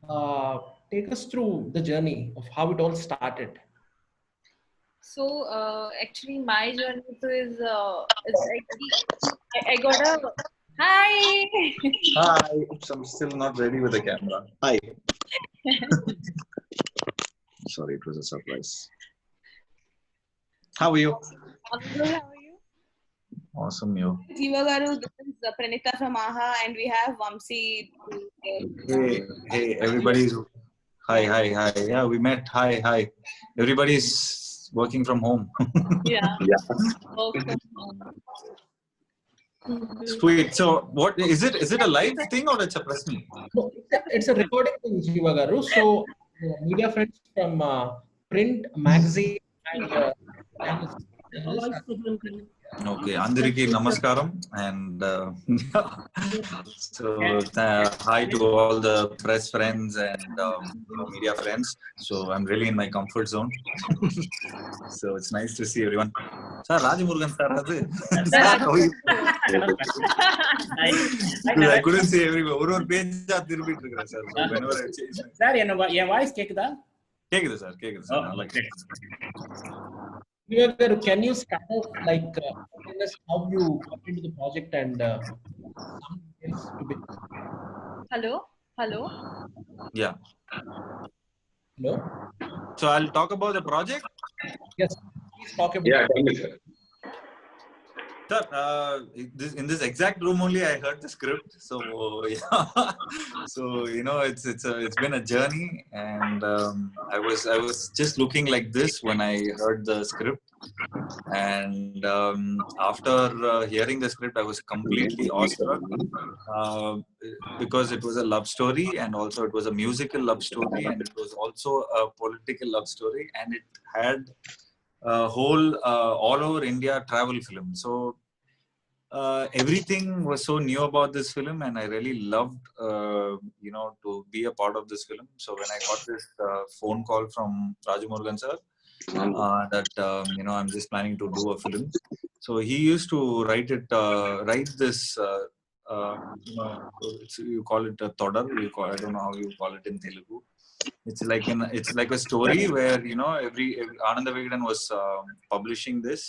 uh, take us through the journey of how it all started. So actually, my journey to is actually I got a hi. Hi. Oops, I'm still not ready with the camera. Hi. Sorry, it was a surprise. How are you? I'm good. How are you? Awesome, you. Jiva Garu, this is Pranita from AHA, and we have Vamsi. Hey, everybody's. Hi. Yeah, we met. Hi. Everybody's working from home. Yeah. Work from Sweet. So, what is it? Is it a live thing or it's a press meet? No, it's a recording thing, Jiva Garu. So, media friends from print, magazine, and journalists Okay, Andariki Namaskaram and so hi to all the press friends and media friends. So I'm really in my comfort zone. So it's nice to see everyone. Sir, Rajamurugan sir, sir, how are you? Dude, I couldn't see everyone. ஒரு page திருப்பிட்டு இருக்கேன் sir. So whenever I change. Sir N voice கேக்குதா? கேக்குது sir. I like it. Can you start off like tell us how you got into the project and some details to be. Hello. Yeah. Hello. So I'll talk about the project. Yes. Please talk about. Yeah, tell me, sir. Sir, in this exact room only I heard the script. So yeah, so you know it's been a journey, and I was just looking like this when I heard the script, and after hearing the script I was completely awestruck because it was a love story, and also it was a musical love story, and it was also a political love story, and it had whole all over India travel film. So everything was so new about this film, and I really loved to be a part of this film. So when I got this phone call from Rajamurugan sir that I'm just planning to do a film. So he used to write this you call it a todar, I don't know how you call it in Telugu. It's like a story where every Ananda Vigadan was publishing this.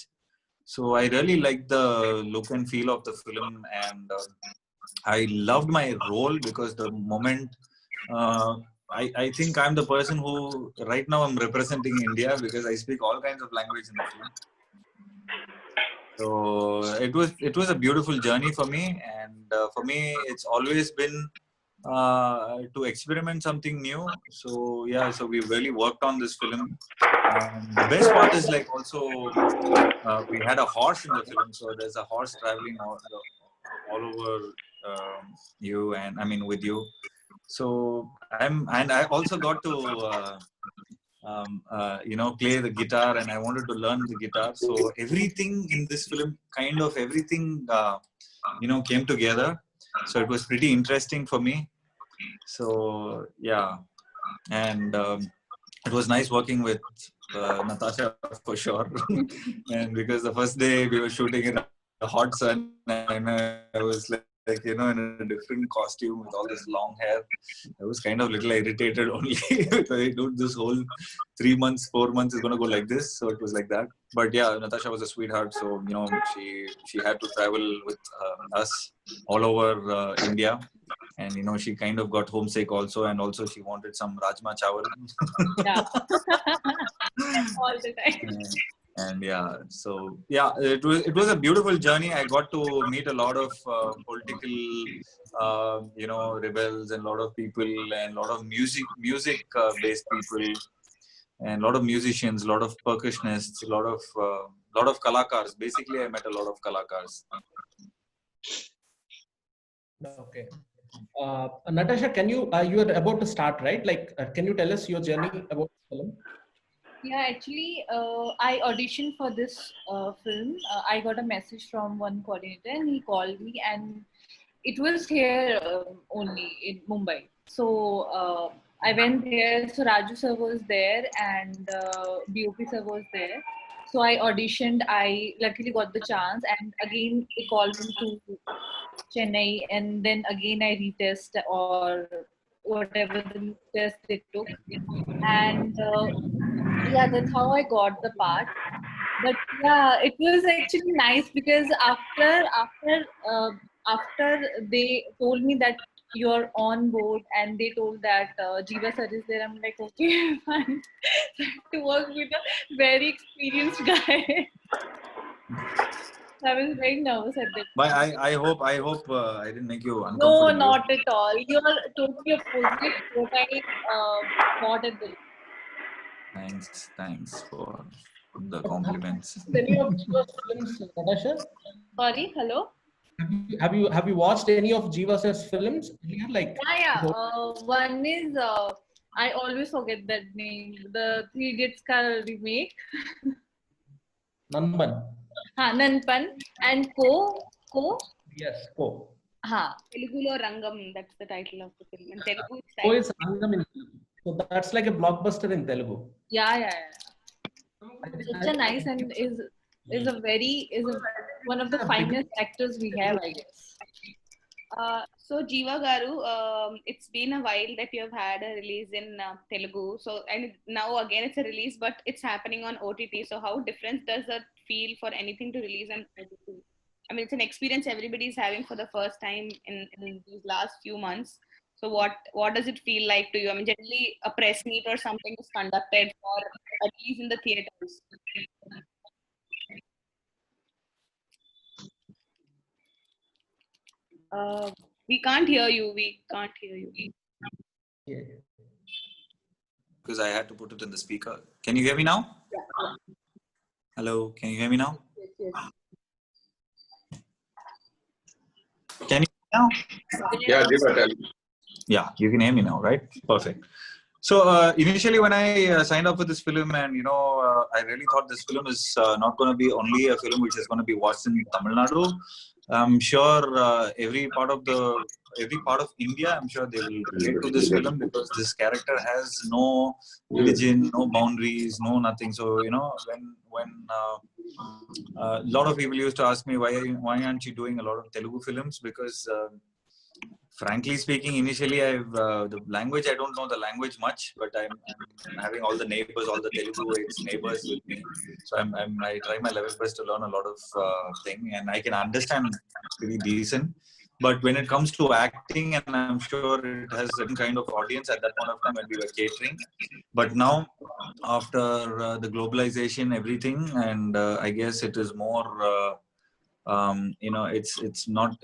So I really liked the look and feel of the film, and I loved my role because the moment I think I'm the person who right now I'm representing India because I speak all kinds of language in the film. So it was a beautiful journey for me, and for me it's always been to experiment something new. So yeah, so we really worked on this film. The best part is like also we had a horse in the film, so there's a horse traveling all over you, and I mean with you. So I also got to play the guitar, and I wanted to learn the guitar. So everything in this film, kind of everything came together. So it was pretty interesting for me. So yeah, and it was nice working with Natasha for sure. And because the first day we were shooting in a hot sun, and I was like in a different costume with all this long hair. I was kind of little irritated only. Dude, this whole 3 months, 4 months is going to go like this. So it was like that. But yeah, Natasha was a sweetheart. So she had to travel with us all over India. And she kind of got homesick also, and also she wanted some rajma chawal. Yeah. All the time. And yeah, so yeah, it was a beautiful journey. I got to meet a lot of political rebels, and a lot of people, and a lot of music based people, and a lot of musicians, a lot of percussionists, a lot of kalakars. Basically I met a lot of kalakars. Okay. Natasha, can you are about to start, right? Like can you tell us your journey about the film? Yeah, actually, I auditioned for this film. I got a message from one coordinator, and he called me, and it was here only in Mumbai. So I went there. So Raju sir was there, and DOP sir was there. So I auditioned. I luckily got the chance, and again they called me to Chennai, and then again I retest or whatever the test they took, and yeah, that's how I got the part. But yeah, it was actually nice because after they told me that you're on board and they told that Jiva sir is there, I'm like, okay, fine. To work with a very experienced guy. I was very nervous at that But time. I hope I didn't make you No, uncomfortable. not at all. You're totally opposite what I thought at the Thanks for the Have you compliments. watched any of Jiva's films, Natasha? Sorry, hello? Have you watched any of Jiva sir's films earlier? Like Yeah. One is I always forget that name. The Three Idiots ka remake. Nanban. Nanpan and Ko. Yes, Ko. Telugulo Rangam, that's the title of the film. And Telugu is Ko is Rangam in Telugu. So that's like a blockbuster in Telugu. Yeah. Such a nice and is one of the finest actors we have, I guess. So Jiva Garu, it's been a while that you have had a release in Telugu. So and now again it's a release, but it's happening on OTT. So how different does that feel for anything to release on OTT? I mean, it's an experience everybody is having for the first time in these last few months. So what does it feel like to you? I mean, generally a press meet or something is conducted for a release in the theaters. We can't hear you. We can't hear you. Yeah. Because I had to put it in the speaker. Can you hear me now? Yeah. Hello, can you hear me now? Yes. Can you hear me now? Yeah, Jiva, tell me. Yeah, you can hear me now, right? Perfect. So initially when I signed up for this film, and I really thought this film is not going to be only a film which is going to be watched in Tamil Nadu. I'm sure every part of India, I'm sure they will relate to this film because this character has no religion, no boundaries, no nothing. So when a lot of people used to ask me why aren't you doing a lot of Telugu films, because frankly speaking, initially the language, I don't know the language much, but I'm having all the neighbors, all the Telugu neighbors with me. So I try my level best to learn a lot of thing, and I can understand pretty decent. But when it comes to acting, and I'm sure it has a certain kind of audience at that point of time when we were catering. But now, after the globalization, everything, and I guess it is more, it's not.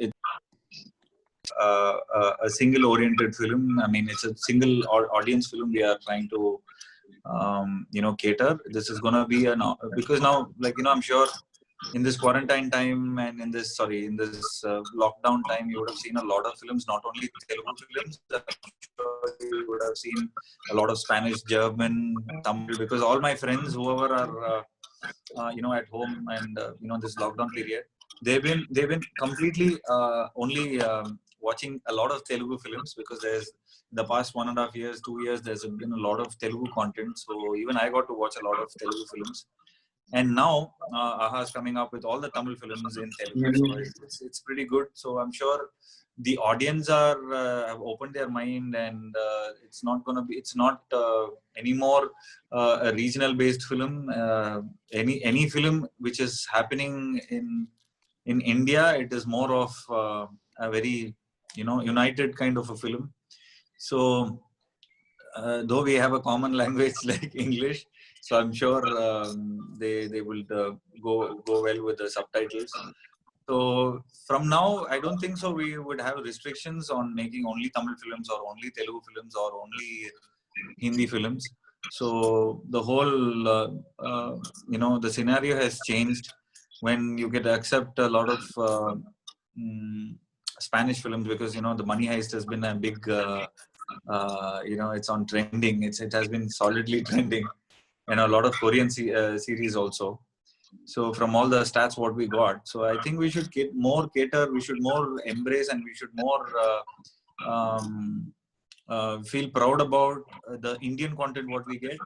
A single oriented film. I mean, it's a single audience film we are trying to cater. This is going to be because now, I'm sure in this quarantine time and in this lockdown time, you would have seen a lot of films, not only Telugu films. I'm sure you would have seen a lot of Spanish, German, Tamil, because all my friends, whoever are at home and this lockdown period, they've been completely only watching a lot of Telugu films, because there's the past 1.5 years, 2 years, there's been a lot of Telugu content. So even I got to watch a lot of Telugu films. And now AHA is coming up with all the Tamil films in Telugu. So it's pretty good. So I'm sure the audience have opened their mind, and it's not anymore a regional based film. Any film which is happening in India, it is more of a very united kind of a film. So though we have a common language like English, so I'm sure they will go well with the subtitles. So from now, I don't think so we would have restrictions on making only Tamil films or only Telugu films or only Hindi films. So the whole the scenario has changed when you get to accept a lot of Spanish films, because the Money Heist has been a big it's on trending. It has been solidly trending, and a lot of Korean series also. So from all the stats what we got, so I think we should cater, we should more embrace, and we should more feel proud about the Indian content what we get.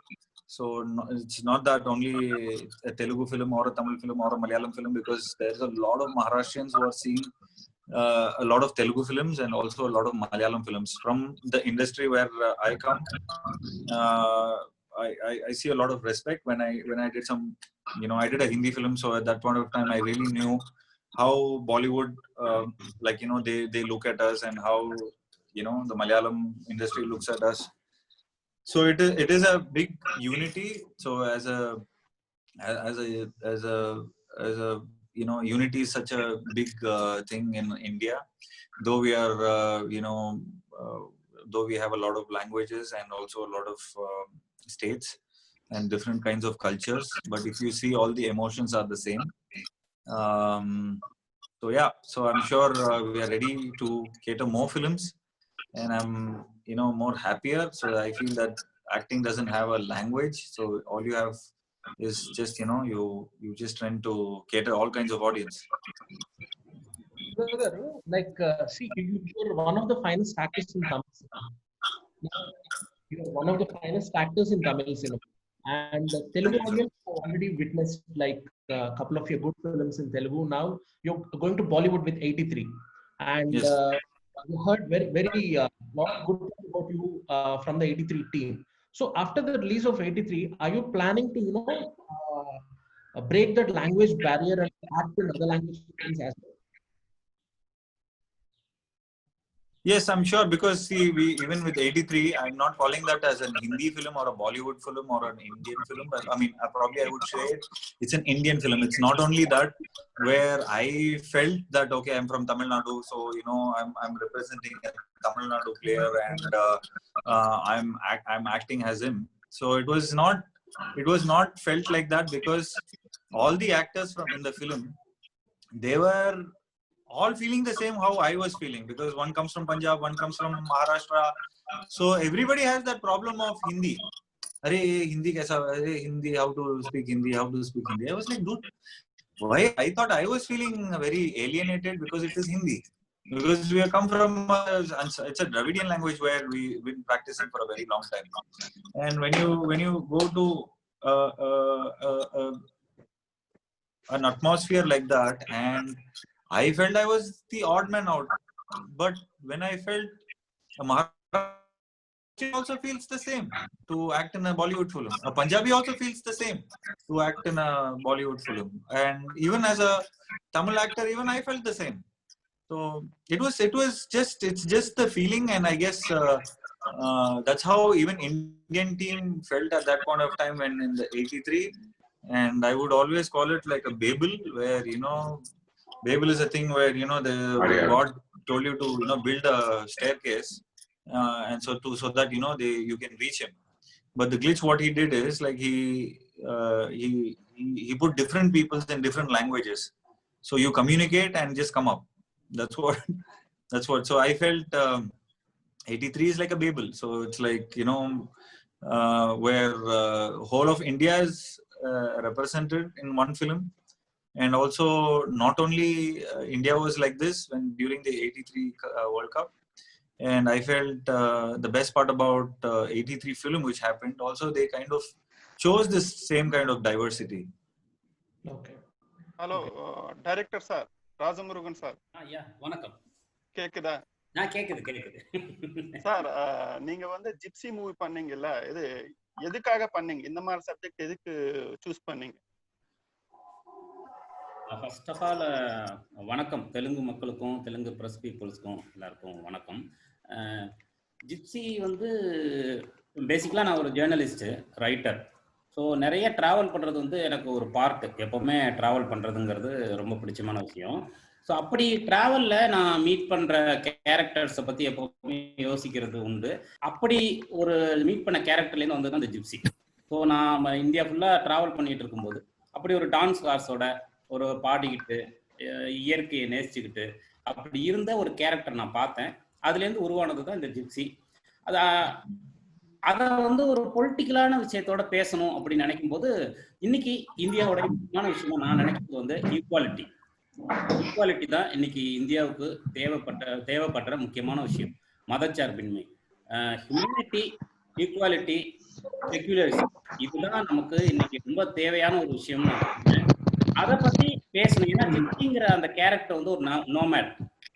So it's not that only a Telugu film or a Tamil film or a Malayalam film, because there's a lot of Maharashtrians who are seeing a lot of Telugu films and also a lot of Malayalam films. From the industry where I come, I see a lot of respect when I did some, I did a Hindi film. So at that point of time, I really knew how Bollywood, they look at us, and how, the Malayalam industry looks at us. So it is a big unity. So as a unity is such a big thing in India. Though we are, though we have a lot of languages and also a lot of states and different kinds of cultures, but if you see, all the emotions are the same. So yeah, so I'm sure we are ready to cater more films, and I'm more happier. So I feel that acting doesn't have a language. So all you have is just you just trying to cater all kinds of audience. See, you're one of the finest actors in Tamil cinema. You're one of the finest actors in Tamil cinema, and the Telugu audience have already witnessed like a couple of your good films in Telugu. Now you're going to Bollywood with 83, and Yes. we heard very lot of good things about you from the 83 team. So after the release of 83, are you planning to break that language barrier and act in other language films as well? Yes, I'm sure, because see, we even with 83, I'm not calling that as an Hindi film or a Bollywood film or an Indian film. But I mean, probably I would say it's an Indian film. It's not only that, where I felt that okay, I'm from Tamil Nadu, so I'm representing a Tamil Nadu player, and I'm acting as him. So it was not felt like that, because all the actors from in the film, they were all feeling the same how I was feeling, because one comes from Punjab, one comes from Maharashtra. So everybody has that problem of Hindi. Arey, Hindi kaisa? Arey, Hindi, how to speak Hindi? How to speak Hindi? I was like, dude, why? I thought I was feeling very alienated because it is Hindi. Because we have come from, it's a Dravidian language where we've been practicing for a very long time. And when you go to an atmosphere like that, and I felt I was the odd man out. But when I felt a Maharashtrian also feels the same to act in a Bollywood film. A Punjabi also feels the same to act in a Bollywood film. And even as a Tamil actor, even I felt the same. So it's just the feeling, and I guess that's how even Indian team felt at that point of time when in the 83. And I would always call it like a Babel, where Babel is a thing where God told you to build a staircase, and so that you can reach him. But the glitch, what he did is like he put different peoples in different languages, so you communicate and just come up. That's what. So I felt 83 is like a Babel. So it's like where whole of India is represented in one film. And also, not only India was like this when during the 83 World Cup, and I felt the best part about 83 film which happened, also they kind of chose this same kind of diversity. Okay. Hello, director sir, Rajamurugan sir. Yeah, vanakkam. கேக்குதா? கேக்குது. Sir, நீங்க வந்து gypsy movie பண்ணீங்கல்ல, இது எதுக்காக பண்ணீங்க? இந்த மாதிரி subject எதுக்கு சூஸ் பண்ணீங்க? ஃபர்ஸ்ட் ஆஃப் ஆல் வணக்கம் தெலுங்கு மக்களுக்கும் தெலுங்கு ப்ரெஸ் பீப்புள்ஸ்க்கும் எல்லாருக்கும் வணக்கம். ஜிப்சி வந்து பேசிக்கலாக நான் ஒரு ஜேர்னலிஸ்ட்டு, ரைட்டர். ஸோ நிறைய ட்ராவல் பண்ணுறது வந்து எனக்கு ஒரு பார்ட்டு. எப்போவுமே ட்ராவல் பண்ணுறதுங்கிறது ரொம்ப பிடிச்சமான விஷயம். ஸோ அப்படி ட்ராவலில் நான் மீட் பண்ணுற கேரக்டர்ஸை பற்றி எப்போவுமே யோசிக்கிறது உண்டு. அப்படி ஒரு மீட் பண்ண கேரக்டர்லேருந்து வந்தது அந்த ஜிப்சி. ஸோ நான் இந்தியா ஃபுல்லாக ட்ராவல் பண்ணிகிட்டு இருக்கும்போது அப்படி ஒரு டான்ஸ் கார்ஸோட ஒரு பாடிக்கிட்டு இயற்கையை நேசிச்சுக்கிட்டு அப்படி இருந்த ஒரு கேரக்டர் நான் பார்த்தேன். அதுலேருந்து உருவானது தான் இந்த ஜிப்சி. அதை வந்து ஒரு பொலிட்டிக்கலான விஷயத்தோட பேசணும் அப்படின்னு நினைக்கும் போது இன்னைக்கு இந்தியாவோட முக்கியமான விஷயமா நான் நினைக்கிறது வந்து ஈக்குவாலிட்டி தான் இன்னைக்கு இந்தியாவுக்கு தேவைப்படுற முக்கியமான விஷயம். மதச்சார்பின்மை, ஹியூமனிட்டி, ஈக்குவாலிட்டி, செக்யூலரிசம், இதுதான் நமக்கு இன்னைக்கு ரொம்ப தேவையான ஒரு விஷயம். அதை பத்தி பேசணும். ஏன்னா ஜிப்சிங்கிற அந்த கேரக்டர் வந்து ஒரு நோமேட்.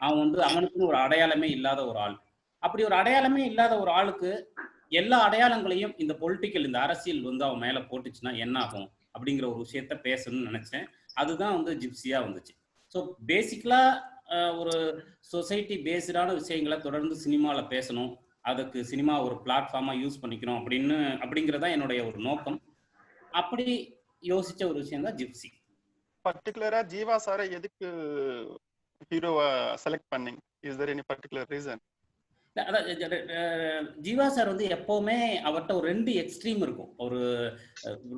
அவன் வந்து அவனுக்குன்னு ஒரு அடையாளமே இல்லாத ஒரு ஆள். அப்படி ஒரு அடையாளமே இல்லாத ஒரு ஆளுக்கு எல்லா அடையாளங்களையும் இந்த பொலிட்டிக்கல், இந்த அரசியல் வந்து அவன் மேல போட்டுச்சுன்னா என்ன ஆகும் அப்படிங்கிற ஒரு விஷயத்த பேசணும்னு நினைச்சேன். அதுதான் வந்து ஜிப்சியா வந்துச்சு. ஸோ பேசிக்கலா ஒரு சொசைட்டி பேஸ்டான விஷயங்களை தொடர்ந்து சினிமாவில் பேசணும், அதுக்கு சினிமா ஒரு பிளாட்ஃபார்மா யூஸ் பண்ணிக்கணும் அப்படிங்கிறதா என்னுடைய ஒரு நோக்கம். அப்படி யோசிச்ச ஒரு விஷயம் தான் ஜிப்சி. பர்டிகுலரா ஜீவா சாரை எதுக்கு ஹீரோவா செலக்ட் பண்ணீங்க? Is there any particular reason? Jiiva sir வந்து எப்பவுமே அவர்கிட்ட ஒரு 2 எக்ஸ்ட்ரீம் இருக்கும். ஒரு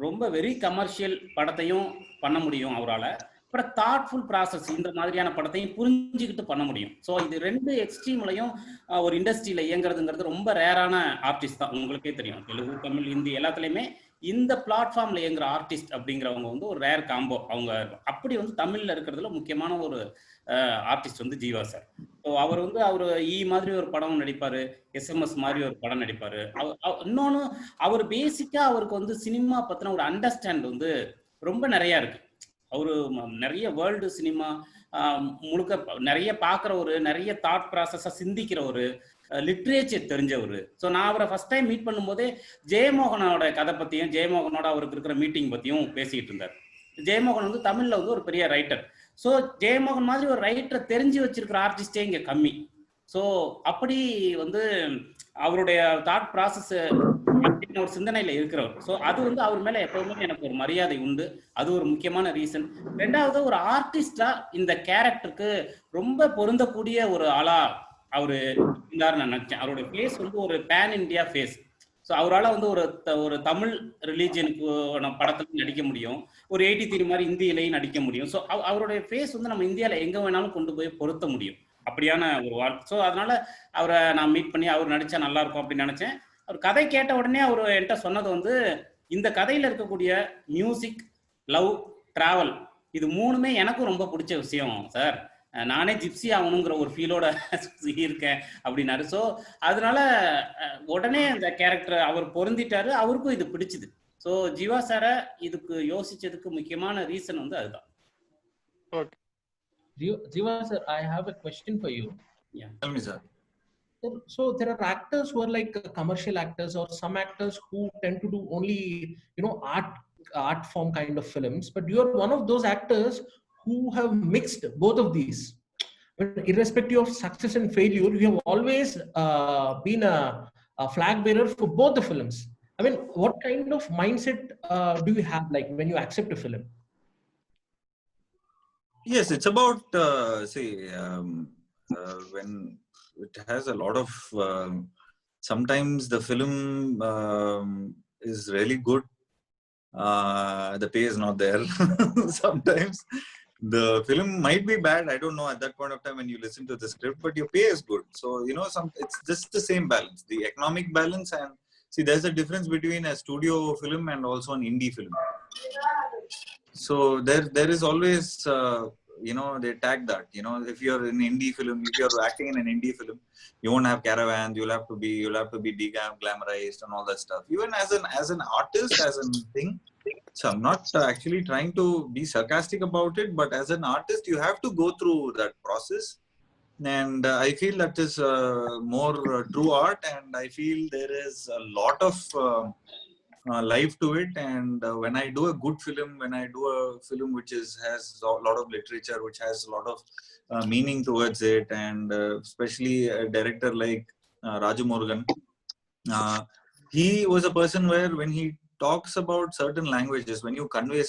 ரொம்ப வெரி கமர்ஷியல் படத்தையும் பண்ண முடியும் அவரால், அப்புறம் தாட்ஃபுல் ப்ராசஸ் இந்த மாதிரியான படத்தையும் புரிஞ்சுக்கிட்டு பண்ண முடியும். ஸோ இது 2 எக்ஸ்ட்ரீம்லையும் ஒரு இண்டஸ்ட்ரியில் இயங்குறதுங்கிறது ரொம்ப ரேரான ஆர்டிஸ்ட் தான். உங்களுக்கே தெரியும், தெலுங்கு, தமிழ், ஹிந்தி எல்லாத்துலேயுமே இந்த பிளாட்ஃபார்ம்ல இயங்குற ஆர்டிஸ்ட் அப்படிங்கிறவங்க வந்து ஒரு ரேர் காம்போ. அவங்க அப்படி வந்து தமிழ்ல இருக்கிறதுல முக்கியமான ஒரு ஆர்டிஸ்ட் வந்து ஜீவா சார். ஸோ அவர் வந்து அவர் மாதிரி ஒரு படம் நடிப்பாரு, SMS மாதிரி ஒரு படம் நடிப்பாரு. இன்னொன்று, அவர் பேசிக்கா அவருக்கு வந்து சினிமா பத்தின ஒரு அண்டர்ஸ்டாண்ட் வந்து ரொம்ப நிறைய இருக்கு. அவரு நிறைய வேர்ல்டு சினிமா முழுக்க நிறைய பார்க்குறவரு, நிறைய தாட் ப்ராசஸாக சிந்திக்கிறவரு, லிட்ரேச்சர் தெரிஞ்சவர். ஸோ நான் அவரை ஃபர்ஸ்ட் டைம் மீட் பண்ணும்போதே ஜெயமோகனோட கதை பற்றியும், ஜெயமோகனோட அவருக்கு இருக்கிற மீட்டிங் பற்றியும் பேசிக்கிட்டு இருந்தார். ஜெயமோகன் வந்து தமிழில் வந்து ஒரு பெரிய ரைட்டர். ஸோ ஜெயமோகன் மாதிரி ஒரு ரைட்டரை தெரிஞ்சு வச்சிருக்கிற ஆர்டிஸ்டே இங்கே கம்மி. ஸோ அப்படி வந்து அவருடைய தாட் ப்ராசஸ் அப்படின்னு ஒரு சிந்தனையில் இருக்கிறவர். ஸோ அது வந்து அவர் மேலே எப்பவுமே எனக்கு ஒரு மரியாதை உண்டு. அது ஒரு முக்கியமான ரீசன். 2வது, ஒரு ஆர்டிஸ்டா இந்த கேரக்டருக்கு ரொம்ப பொருந்தக்கூடிய ஒரு ஆளா அவரு இருந்தார் நான் நினைச்சேன். அவருடைய ஃபேஸ் வந்து ஒரு பேன் இண்டியா ஃபேஸ். ஸோ அவரால் வந்து ஒரு தமிழ் ரிலீஜனுக்கு படத்துல நடிக்க முடியும், ஒரு 83 மாதிரி இந்தியிலையும் நடிக்க முடியும். ஸோ அவருடைய ஃபேஸ் வந்து நம்ம இந்தியாவில் எங்கே வேணாலும் கொண்டு போய் பொருத்த முடியும், அப்படியான ஒரு வாழ். ஸோ அதனால அவரை நான் மீட் பண்ணி அவர் நடிச்சா நல்லா இருக்கும் அப்படின்னு நினைச்சேன். அவர் கதை கேட்ட உடனே அவர் என்கிட்ட சொன்னது வந்து, இந்த கதையில் இருக்கக்கூடிய மியூசிக், லவ், டிராவல் இது 3மே எனக்கும் ரொம்ப பிடிச்ச விஷயம் சார். நானே ஜிப்சி ஆகணுங்கிற ஒரு ஃபீலோட இருக்கேன் அப்படின்னாரு. ஸோ அதனால உடனே அந்த கேரக்டர் அவர் பொருந்திட்டாரு, அவருக்கும் இது பிடிச்சிது. ஸோ ஜீவா சாரை இதுக்கு யோசிச்சதுக்கு முக்கியமான ரீசன் வந்து அதுதான். Jiva sir, I have a question for you. Yeah, tell me sir. So there are actors who are like commercial actors, or some actors who tend to do only, art form kind of films, but you are one of those actors who have mixed both of these. But irrespective of success and failure, you have always been a flag bearer for both the films. I mean, what kind of mindset do you have, like, when you accept a film? Yes, it's about when it has a lot of sometimes the film is really good, the pay is not there. Sometimes the film might be bad, I don't know, at that point of time when you listen to the script, but your pay is good. So it's just the same balance, the economic balance. And see, there's a difference between a studio film and also an indie film. So there is always they tag that, if you're in indie film, if you're acting in an indie film, you won't have caravans, you'll have to be de-glamorized and all that stuff. Even as an artist, as a thing, so I'm not actually trying to be sarcastic about it, but as an artist you have to go through that process. And I feel that is more true art, and I feel there is a lot of life to it. And when I do a good film, when I do a film which has a lot of literature, which has a lot of meaning towards it, and especially a director like Raju Murugan, he was a person where when he talks about certain languages, when you convey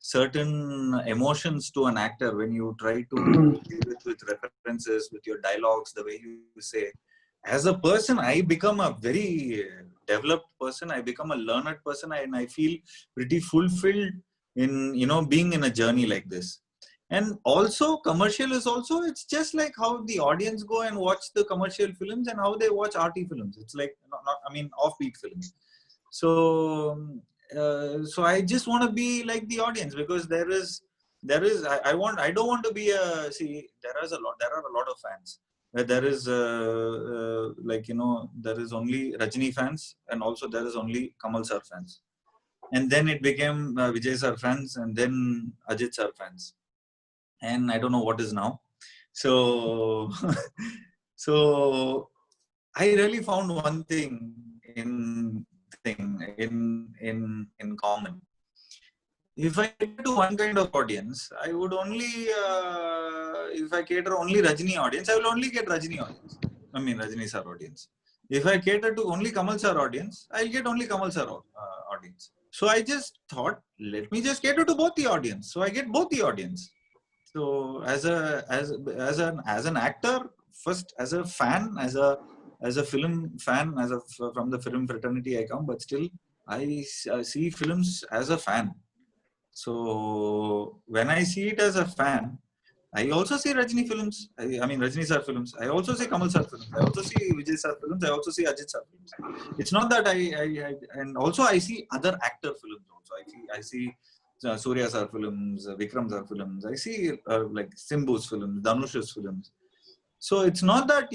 certain emotions to an actor, when you try to with references, with your dialogues, the way you say, as a person I become a very developed person, I become a learned person, and I feel pretty fulfilled in being in a journey like this. And also commercial is also, it's just like how the audience go and watch the commercial films and how they watch arty films. It's like offbeat films. So I just want to be like the audience, because there is I don't want to be there are a lot of fans where there is there is only Rajini fans, and also there is only Kamal sir fans, and then it became Vijay sir fans, and then Ajit sir fans, and I don't know what is now. So so I really found one thing in common. If I cater to one kind of audience, I would only if I cater only Rajini audience, I will only get Rajini audience. I mean Rajini sir audience. If I cater to only Kamal sir audience, I'll get only Kamal sir audience. So I just thought, let me just cater to both the audience. So I get both the audience. So as an actor, first as a fan, as a film fan, from the film fraternity I come, but still I see films as a fan. So when I see it as a fan, I also see Rajini films. I mean Rajini sir films. I also see Kamal sir films. I also see Vijay sir films. I also see Ajit sir films. It's not that I and also I see other actor films also. I see Surya sir films, Vikram sir films. I see like Simbu's films, Dhanush's films. So it's not that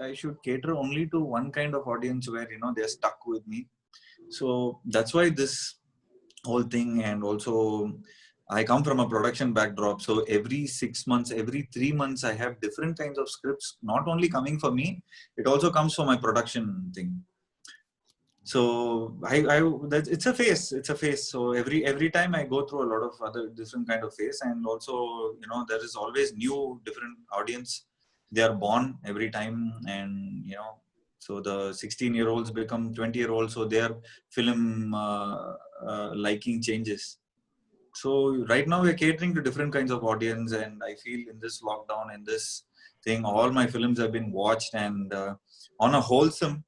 I should cater only to one kind of audience where they're stuck with me. So that's why this whole thing. And also I come from a production backdrop, so every 6 months, every 3 months I have different kinds of scripts not only coming for me, it also comes for my production thing. So it's a phase. So every time I go through a lot of other different kind of phase. And also there is always new different audience, they are born every time. And so the 16-year-olds become 20-year-olds, so their film liking changes. So right now we're catering to different kinds of audience, and I feel in this lockdown, in this thing, all my films have been watched, and on a wholesome,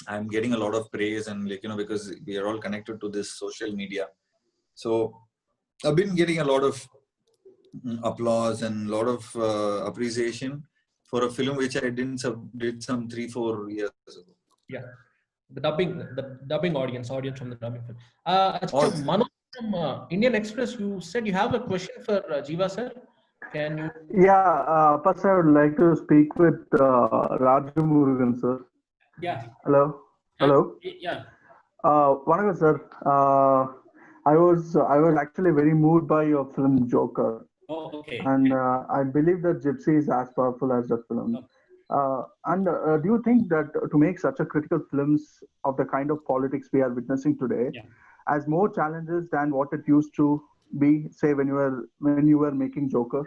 I'm getting a lot of praise, and because we are all connected to this social media. So I've been getting a lot of applause and a lot of appreciation for a film which I did some 3-4 years ago. Yeah, the dubbing audience from the dubbing film. Manoj from Indian Express, you said you have a question for Jiva sir. Can you? Yeah, first I would like to speak with Raju Murugan sir. Yeah. Hello. Yeah. Vanakkam sir. I was actually very moved by your film Joker. Oh, okay. And I believe that Gypsy is as powerful as that film. And do you think that to make such a critical films of the kind of politics we are witnessing today, has more challenges than what it used to be, say when you were making Joker?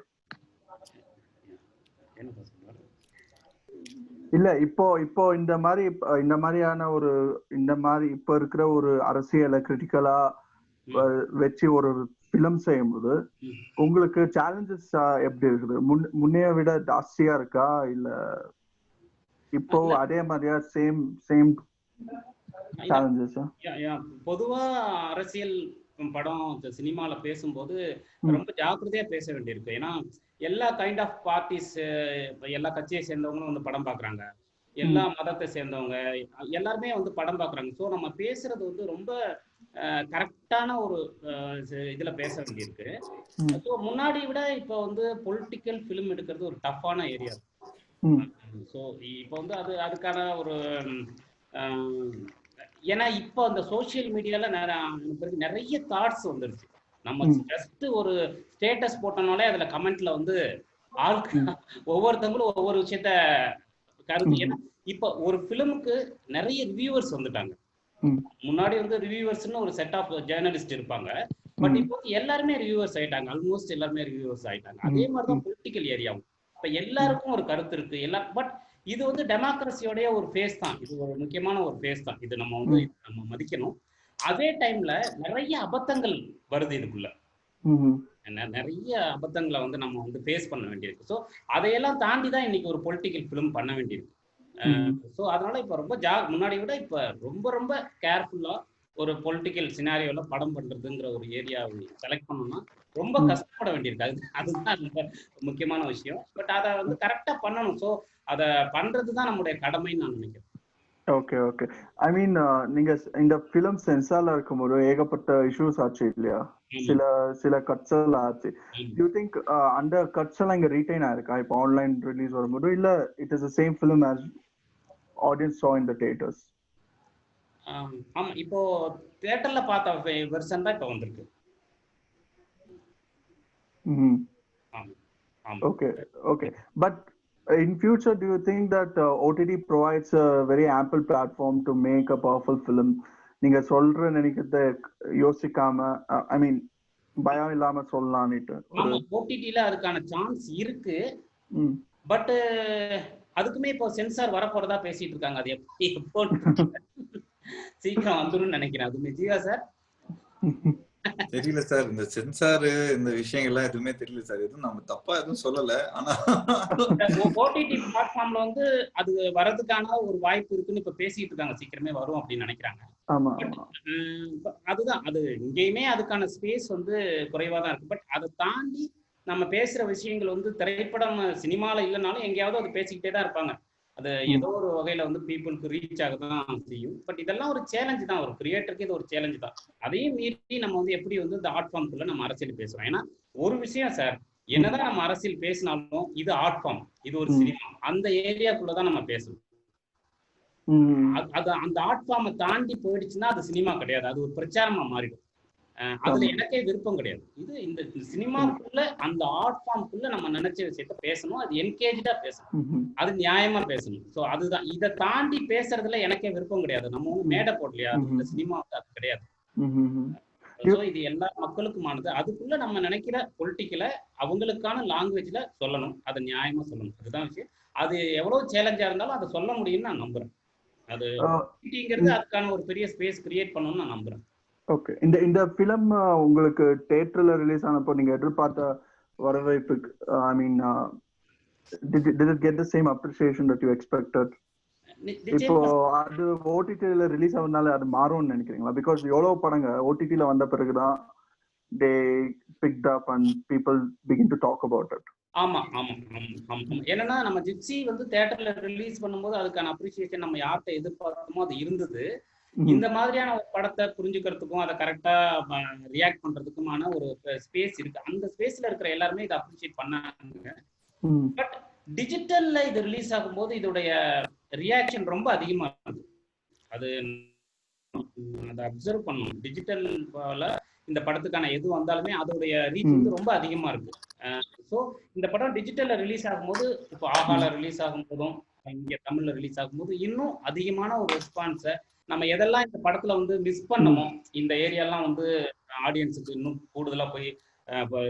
இல்ல இப்போ இந்த மாதிரியான இப்ப இருக்கிற ஒரு அரசியலை கிரிட்டிக்கலா வச்சு ஒரு பிலிம் செய்யும்போது உங்களுக்கு சேலஞ்சஸ் எப்படி இருக்குது? முன்னைய விட ஜாஸ்தியா இருக்கா இல்ல இப்போ அதே மாதிரியா சேம் சேலஞ்சஸ்? பொதுவா அரசியல் படம் சினிமால பேசும்போது ரொம்ப ஜாக்கிரதையா பேச வேண்டியிருக்கு. ஏன்னா எல்லா கைண்ட் ஆஃப் பார்ட்டிஸ், எல்லா கட்சியை சேர்ந்தவங்களும் வந்து படம் பாக்குறாங்க, எல்லா மதத்தை சேர்ந்தவங்க எல்லாருமே வந்து படம் பாக்குறாங்க. ஸோ நம்ம பேசுறது வந்து ரொம்ப கரெக்டான ஒரு இதுல பேச வேண்டியிருக்கு. ஸோ முன்னாடி விட இப்போ வந்து பொலிட்டிக்கல் ஃபிலிம் எடுக்கிறது ஒரு டஃப்பான ஏரியா. ஸோ இப்போ வந்து அதுக்கான ஒரு ஏன்னா இப்போ அந்த சோசியல் மீடியால நிறைய தாட்ஸ் வந்துருச்சு. நம்ம ஜஸ்ட் ஒரு ஸ்டேட்டஸ் போட்டனாலே அதுல கமெண்ட்ல வந்து ஒவ்வொருத்தவங்களும் ஒவ்வொரு விஷயத்த கருத்து. ஏன்னா இப்ப ஒரு பிலிமுக்கு நிறைய ரிவ்யூவர்ஸ் வந்துட்டாங்க. முன்னாடி வந்து ரிவ்யூவர்ஸ்னு ஒரு செட் ஆஃப் ஜேர்னலிஸ்ட் இருப்பாங்க, பட் இப்போ எல்லாருமே ரிவ்யூவர்ஸ் ஆயிட்டாங்க. ஆல்மோஸ்ட் எல்லாருமே ரிவ்யூவர்ஸ் ஆயிட்டாங்க. அதே மாதிரிதான் பொலிட்டிக்கல் ஏரியாவும் இப்ப எல்லாருக்கும் ஒரு கருத்து இருக்கு. பட் இது வந்து டெமோக்ரஸியோடைய ஒரு ஃபேஸ் தான். இது ஒரு முக்கியமான ஒரு ஃபேஸ் தான். இது நம்ம வந்து நம்ம மதிக்கணும். அதே டைம்ல நிறைய அபத்தங்கள் வருது இதுக்குள்ள. நிறைய அபத்தங்களை வந்து நம்ம வந்து ஃபேஸ் பண்ண வேண்டியிருக்கு. ஸோ அதையெல்லாம் தாண்டி தான் இன்னைக்கு ஒரு பொலிட்டிக்கல் ஃபிலிம் பண்ண வேண்டியிருக்கு. ஸோ அதனால இப்ப ரொம்ப முன்னாடி விட இப்ப ரொம்ப ரொம்ப கேர்ஃபுல்லா ஒரு பொலிட்டிக்கல் சினாரியோல படம் பண்றதுங்கிற ஒரு ஏரியாவை செலக்ட் பண்ணணும்னா ரொம்ப கஷ்டப்பட வேண்டியிருக்கு. அதுதான் ரொம்ப முக்கியமான விஷயம். பட் அதை வந்து கரெக்டா பண்ணணும். ஸோ அதை பண்றதுதான் நம்முடைய கடமைன்னு நான் நினைக்கிறேன். Okay okay. ஐ மீன் நீங்க இந்த பிலிம் சென்சார்ல இருக்கும்போது ஏகப்பட்ட இஷ்யூஸ் ஆச்சு இல்லையா? சில கட்ஸ் எல்லாம் ஆச்சு. யூ திங்க் அந்த கட்ஸ் எல்லாம் இங்க ரீடைன் ஆயிருக்கா இப்போ ஆன்லைன் ரிலீஸ் வரும்போது, இல்ல it is the same film as audience saw in the theaters? ஆமா, இப்போ தியேட்டர்ல பார்த்த வெர்ஷன் தான் இப்போ வந்திருக்கு. Okay. But in future, do you think that OTT provides a very ample platform to make a powerful film? நீங்க சொல்ற நினைக்கிறத யோசிக்காம ஐ மீன் பயம் இல்லாம சொல்லலாம்னுட்டு. ஆமா, ஓடிடில அதுக்கான சான்ஸ் இருக்கு. பட் அதுக்குமே இப்போ சென்சார் வரப்போறதா பேசிட்டு இருக்காங்க. அது எப்போ சீக்கிரம் வந்துடும் நினைக்கிறேன். அது நிஜமா சார்? தெரியல சார், இந்த சென்சார் இந்த விஷயங்கள்லாம் எதுவுமே தெரியல சார். எதுவும் நம்ம தப்பா எதுவும் சொல்லல. ஆனா ஓடிடி பிளாட்ஃபார்ம்ல வந்து அது வரதுக்கான ஒரு வாய்ப்பு இருக்குன்னு இப்ப பேசிட்டு இருக்காங்க. சீக்கிரமே வரும் அப்படின்னு நினைக்கிறாங்க. அதுதான், அது இங்கேயுமே அதுக்கான ஸ்பேஸ் வந்து குறைவா தான் இருக்கு. பட் அதை தாண்டி நம்ம பேசுற விஷயங்கள் வந்து திரைப்படம் சினிமால இல்லைனாலும் எங்கேயாவது அது பேசிக்கிட்டே தான் இருப்பாங்க. அது ஏதோ ஒரு வகையில வந்து பீப்புளுக்கு ரீச் ஆக தான் செய்யும். பட் இதெல்லாம் ஒரு சேலஞ்சு தான், ஒரு கிரியேட்டருக்கு இது ஒரு சேலஞ்சு தான். அதையும் மீறி நம்ம வந்து எப்படி வந்து இந்த ஆர்ட் ஃபார்ம்குள்ள நம்ம அரசியல் பேசுறோம். ஏன்னா ஒரு விஷயம் சார், என்னதான் நம்ம அரசியல் பேசினாலும் இது ஆர்ட் ஃபார்ம், இது ஒரு சினிமா, அந்த ஏரியாக்குள்ளதான் நம்ம பேசணும். அது அந்த ஆர்ட் ஃபார்மை தாண்டி போயிடுச்சுன்னா அது சினிமா கிடையாது, அது ஒரு பிரச்சாரமா மாறிடும். அதுல எனக்கே விருப்பம் கிடையாது. இது இந்த சினிமாக்குள்ள அந்த ஆர்ட் ஃபார்ம்குள்ள நம்ம நினைச்ச விஷயத்த பேசணும், அது என்கேஜா பேசணும், அது நியாயமா பேசணும். ஸோ அதுதான், இதை தாண்டி பேசுறதுல எனக்கே விருப்பம் கிடையாது. நம்ம ஒன்றும் மேடை போடலையா, இந்த சினிமாவுக்கு அது கிடையாது. ஸோ இது எல்லா மக்களுக்குமானது. அதுக்குள்ள நம்ம நினைக்கிற பொலிட்டிக்கல அவங்களுக்கான லாங்குவேஜ்ல சொல்லணும், அதை நியாயமா சொல்லணும். அதுதான் விஷயம். அது எவ்வளவு சேலஞ்சா இருந்தாலும் அதை சொல்ல முடியும்னு நான் நம்புறேன். அது அதுக்கான ஒரு பெரிய ஸ்பேஸ் கிரியேட் பண்ணணும்னு நான் நம்புறேன். ஓகே. இந்த ஃபிலிம் உங்களுக்கு தியேட்டர்ல ரிலீஸ் ஆனப்போ நீங்க எதிர்பார்த்த வரவேற்புக்கு ஐ மீன் did it get the same appreciation that you expected? இப்போ அது ஓடிடில ரிலீஸ் ஆகுறதுனால அது மாறும்னு நினைக்கிறீங்களா? பிகாஸ் எவ்வளவு படங்க ஓடிடில வந்த பிறகுதான் they picked up and people begin to talk about it. ஆமா ஆமா ஆமா. என்னன்னா நம்ம ஜிப்சி வந்து தியேட்டர்ல ரிலீஸ் பண்ணும்போது அதுக்கான அப்ரிசியேஷன் நம்ம யார்கிட்ட எதிர்பார்த்தோமோ அது இருந்தது. இந்த மாதிரியான ஒரு படத்தை புரிஞ்சுக்கிறதுக்கும் அதை கரெக்டா ரியாக்ட் பண்றதுக்குமான ஒரு ஸ்பேஸ் இருக்கு. அந்த ஸ்பேஸ்ல இருக்கிற எல்லாருமே இதை அப்ரிசியேட் பண்ணாங்க. பட் டிஜிட்டல்ல இது ரிலீஸ் ஆகும்போது இதோடைய ரியாக்ஷன் ரொம்ப அதிகமா இருக்கு. அது அதை அப்சர்வ் பண்ணணும். டிஜிட்டல்ல இந்த படத்துக்கான எது வந்தாலுமே அதோடைய ரீச் வந்து ரொம்ப அதிகமா இருக்கு. ஸோ இந்த படம் டிஜிட்டல்ல ரிலீஸ் ஆகும்போது, இப்போ ஆகால ரிலீஸ் ஆகும் போதும் இங்க தமிழ்ல ரிலீஸ் ஆகும்போது இன்னும் அதிகமான ஒரு ரெஸ்பான்ஸை நம்ம எதெல்லாம் இந்த படத்துல வந்து மிஸ் பண்ணமோ, இந்த ஏரியாலாம் வந்து ஆடியன்ஸுக்கு இன்னும் கூடுதலா போய்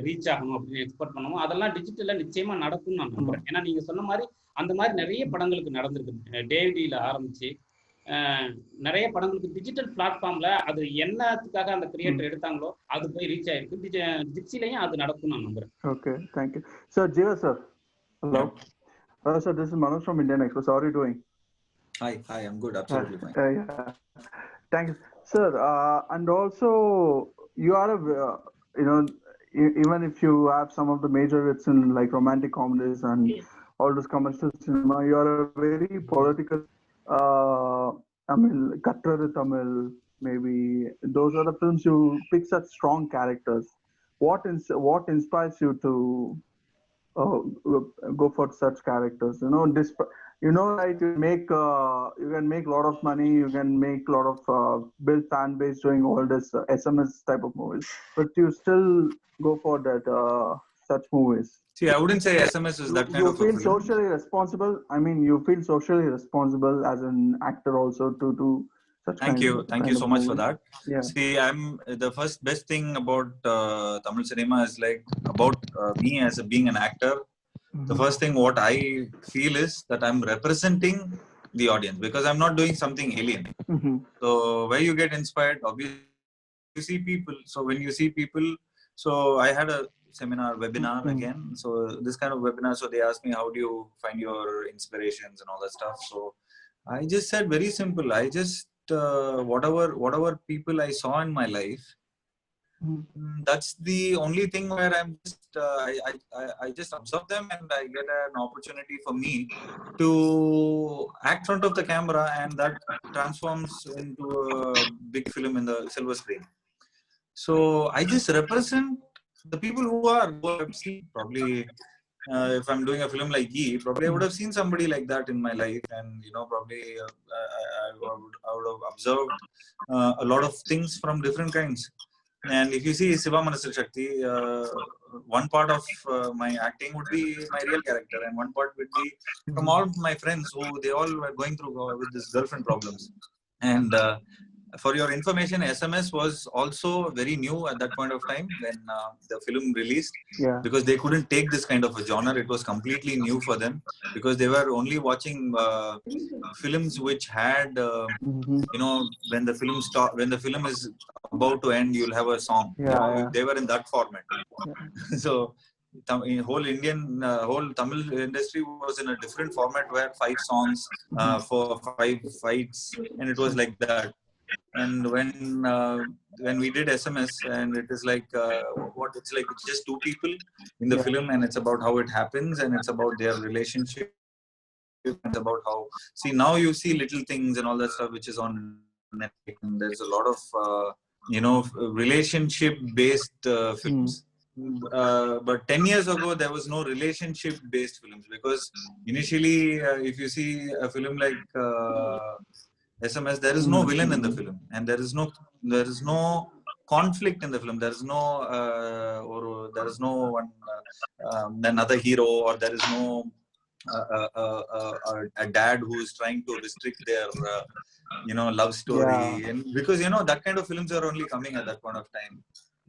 ரீச் ஆகணும் அப்படின்னு எக்ஸ்பெக்ட் பண்ணுவோம், அதெல்லாம் டிஜிட்டல்ல நிச்சயமா நடக்கும்னு நான் நம்புறேன். ஏன்னா நீங்க சொன்ன மாதிரி அந்த மாதிரி நிறைய படங்களுக்கு நடந்திருக்கு. டேவிடில ஆரம்பிச்சு நிறைய படங்களுக்கு டிஜிட்டல் பிளாட்ஃபார்ம்ல அது என்னத்துக்காக அந்த கிரியேட்டர் எடுத்தாங்களோ அது போய் ரீச் ஆயிருக்கு. ஜிப்சிலையும் அது நடக்கும் நான் நம்புறேன். Okay, thank you sir. Jeeva sir. Hello sir, this is Manoj from Indian Express. How are you doing? Hi, I'm good. Absolutely fine. Yeah. Thank you, sir. And also, you are even if you have some of the major hits in like romantic comedies and all this commercial cinema, you are a very political. I mean, Katrar Tamil, maybe those are the films you pick such strong characters. What inspires you to go for such characters? Right? You can make a lot of money. You can make a lot of build fan base doing all this SMS type of movies, but you still go for that such movies. See, I wouldn't say SMS is that kind of. You feel socially responsible. I mean, you feel socially responsible as an actor also to do such. Thank you so much movies. for that. Yeah. See, I'm the best thing about Tamil cinema is like about me as being an actor. The first thing what I feel is that I'm representing the audience because I'm not doing something alien. So where you get inspired, obviously you see people. So when you see people, so I had a webinar again. So this kind of webinar, so they asked me how do you find your inspirations and all that stuff. So I just said very simple. I just whatever people I saw in my life, that's the only thing where I'm just I just observe them and I get an opportunity for me to act front of the camera, and that transforms into a big film in the silver screen. So I just represent the people who have seen probably if I'm doing a film like Ye, probably I would have seen somebody like that in my life, and probably I would have observed a lot of things from different kinds. And if you see Siva Manasal Shakti, one part of my acting would be my real character, and one part would be from all my friends who they all were going through with this girlfriend problems. And for your information, SMS was also very new at that point of time when the film released, Yeah. because they couldn't take this kind of a genre. It was completely new for them because they were only watching films which had you know, when the film is about to end, you'll have a song. Yeah, You know, yeah. they were in that format. Yeah. So in whole whole Tamil industry was in a different format where 5 songs for 5 fights, and it was like that. And when we did SMS, and it is like it's like just 2 people in the Yeah. film, and it's about how it happens, and it's about their relationship. It's about how, see, now you see Little Things and all that stuff which is on Netflix, and there's a lot of you know, relationship based films. But 10 years ago there was no relationship based films, because initially if you see a film like SMS, there is no villain in the film, and there is no conflict in the film. There is no or there is no one another hero, or there is no a dad who is trying to restrict their you know, love story. Yeah. And because, you know, that kind of films are only coming at that point of time.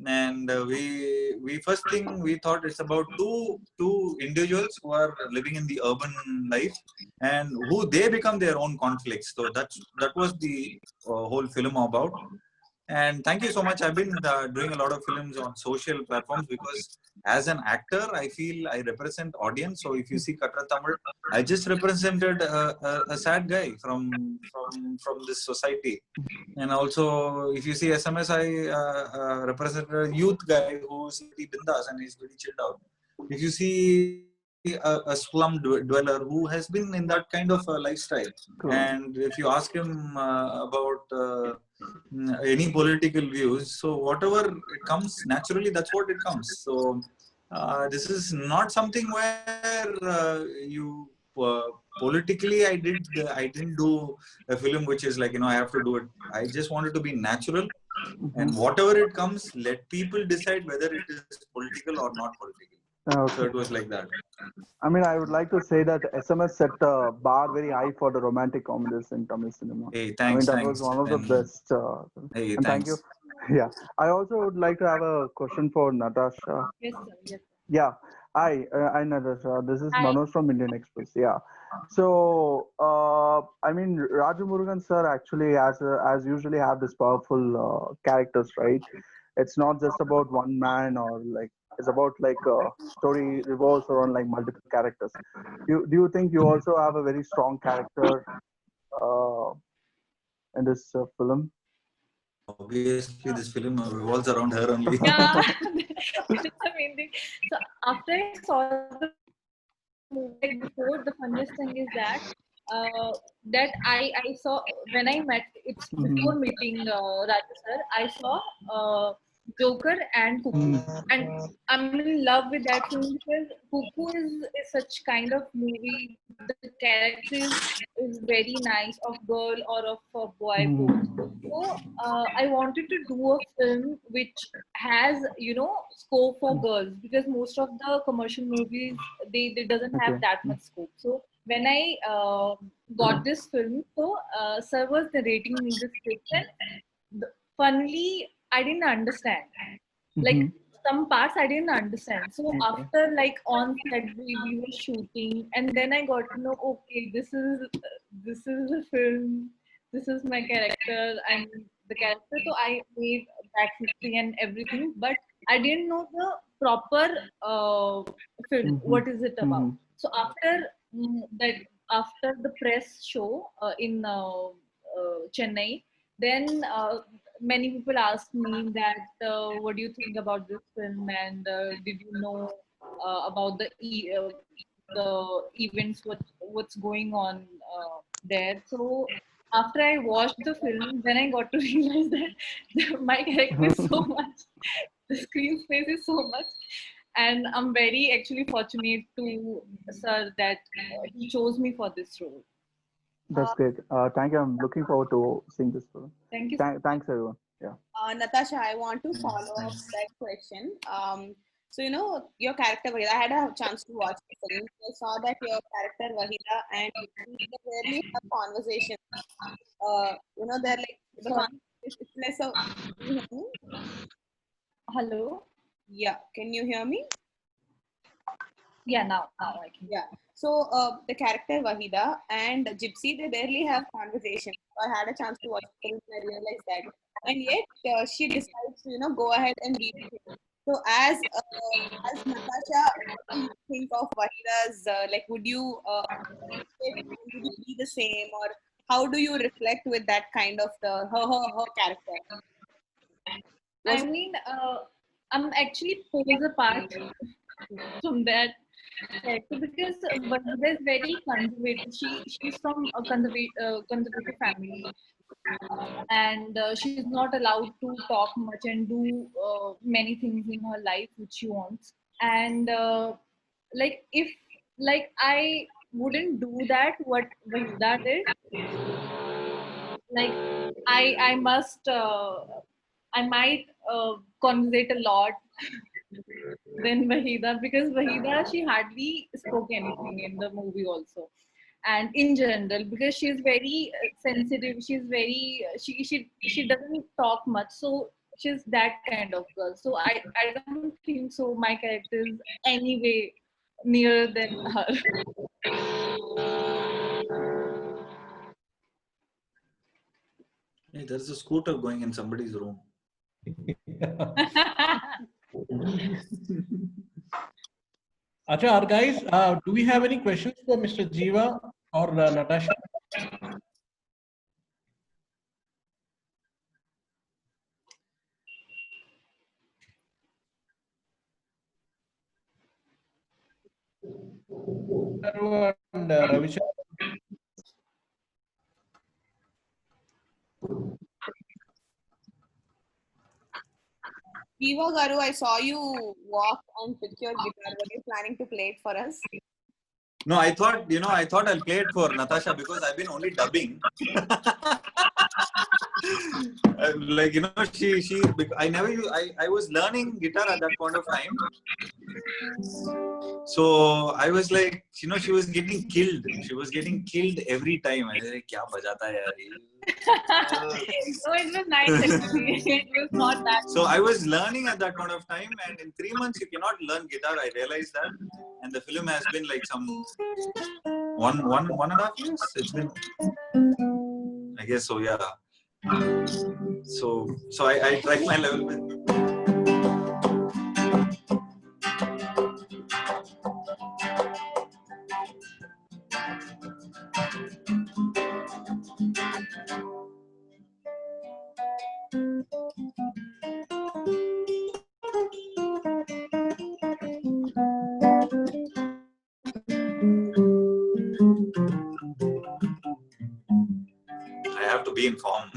And we first thing we thought it's about two individuals who are living in the urban life, and who they become their own conflicts. So that was the whole film about. And thank you so much. I've been doing a lot of films on social platforms, because as an actor, I feel I represent audience. So if you see Katra Tamil, I just represented a sad guy from this society. And also, if you see SMS, I represented a youth guy who's pretty bindas and he's pretty chilled out. If you see a slum dweller who has been in that kind of a lifestyle, Cool. and if you ask him about any political views, so whatever it comes naturally, that's what it comes. So this is not something where you politically I didn't do a film which is like, you know, I have to do it. I just wanted to be natural, and whatever it comes, let people decide whether it is political or not political. Okay. So it was like that. I mean, I would like to say that SMS set the bar very high for the romantic comedies in Tamil cinema. Hey, I mean, thanks. that was one of the best. Hey, and thank thanks. you. Yeah. I also would like to have a question for Natasha. Yes, sir. Yes. Yeah. Hi, Natasha. This is Hi. Manoj from Indian Express. Yeah. So, I mean, Rajamurugan sir actually, as usually, have this powerful characters, right? It's not just about one man, or like it's about like a story revolves around like multiple characters. Do you think you also have a very strong character in this film? Obviously, this film revolves around her only. Yeah, that's the main thing. So after I saw the movie, like before, the funniest thing is that I saw when I met, it's before meeting Raju sir, I saw Joker and Cuckoo, and I'm in love with that film because Cuckoo is such kind of movie. The character is very nice, of girl or of a boy both. So I wanted to do a film which has, you know, scope for girls, because most of the commercial movies they doesn't have that much scope. So when I got this film, so sir was narrating me the script, and funnily I didn't understand. Like some parts I didn't understand. So after like on set we were shooting, and then I got to know, okay, this is a film. This is my character and the character. So I made backstory and everything, but I didn't know the proper film. What is it about? So after the press show in Chennai, then many people asked me that what do you think about this film, and did you know about the events, what's going on there. So after I watched the film, then I got to realize that my character is so much, the screen space is so much, and I'm very actually fortunate to sir that he chose me for this role. That's great. Thank you. I'm looking forward to seeing this film. Thank you. Thanks, everyone. Yeah. Natasha, I want to follow up that question. So, you know, your character, Wahida, I had a chance to watch the film. I saw that your character, Wahida, and they rarely have conversations. You know, they're like, it's less of. Can you hear me? Hello. Yeah, can you hear me? Yeah, now I can. Yeah. So the character Wahida and Gypsy, they barely have conversations. I had a chance to watch the film and I realized that. And yet she decides to, you know, go ahead and lead the film. So as Natasha, what do you think of Wahida's, like, would you be the same, or how do you reflect with that kind of her character? I mean, I'm actually pulls apart from that character because Wahida is very conservative. She's from a conservative family, and she's not allowed to talk much and do many things in her life which she wants. And like if like I wouldn't do that what Wahida did. Like I must I might conversate a lot than Wahida because Wahida she hardly spoke anything in the movie also, and in general because she's very sensitive. She's very she doesn't talk much, so she's that kind of girl. So I don't think so. My character is anyway nearer than her. Hey, there's a scooter going in somebody's room. Acha, guys, do we have any questions for Mr. Jiva or Natasha? And Ravichar. Jiva Garu, I saw you walk and pick your guitar. Were you planning to play it for us? No, I thought I'll play it for Natasha because I've been only dubbing. Like, you know, I was learning guitar at that point of time. So I was like, you know, she was getting killed. She was getting killed every time. I was like, kya bajata hai yaar ye? So it was nice actually. It was not that. So I was learning at that point of time, and in 3 months you cannot learn guitar. I realized that, and the film has been like some one and a half years. It's been, I guess so. Yeah. So I tried my level with. I have to be in form.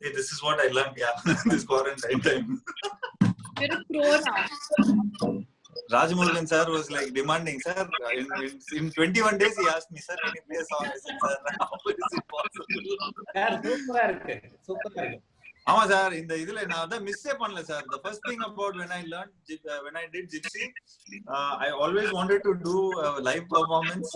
Hey, this is what I learned, yeah, this quarantine time. You're a pro now. Rajmurugan sir was like demanding, sir, in 21 days he asked me, sir, can you play a song? I said, sir, how is it possible? சூப்பரா இருக்கு. ஆமா sir, இந்த இதுல நான் அதான் மிஸ்ஸே பண்ணல sir. The first thing about when I did Gypsy, I always wanted to do a live performance,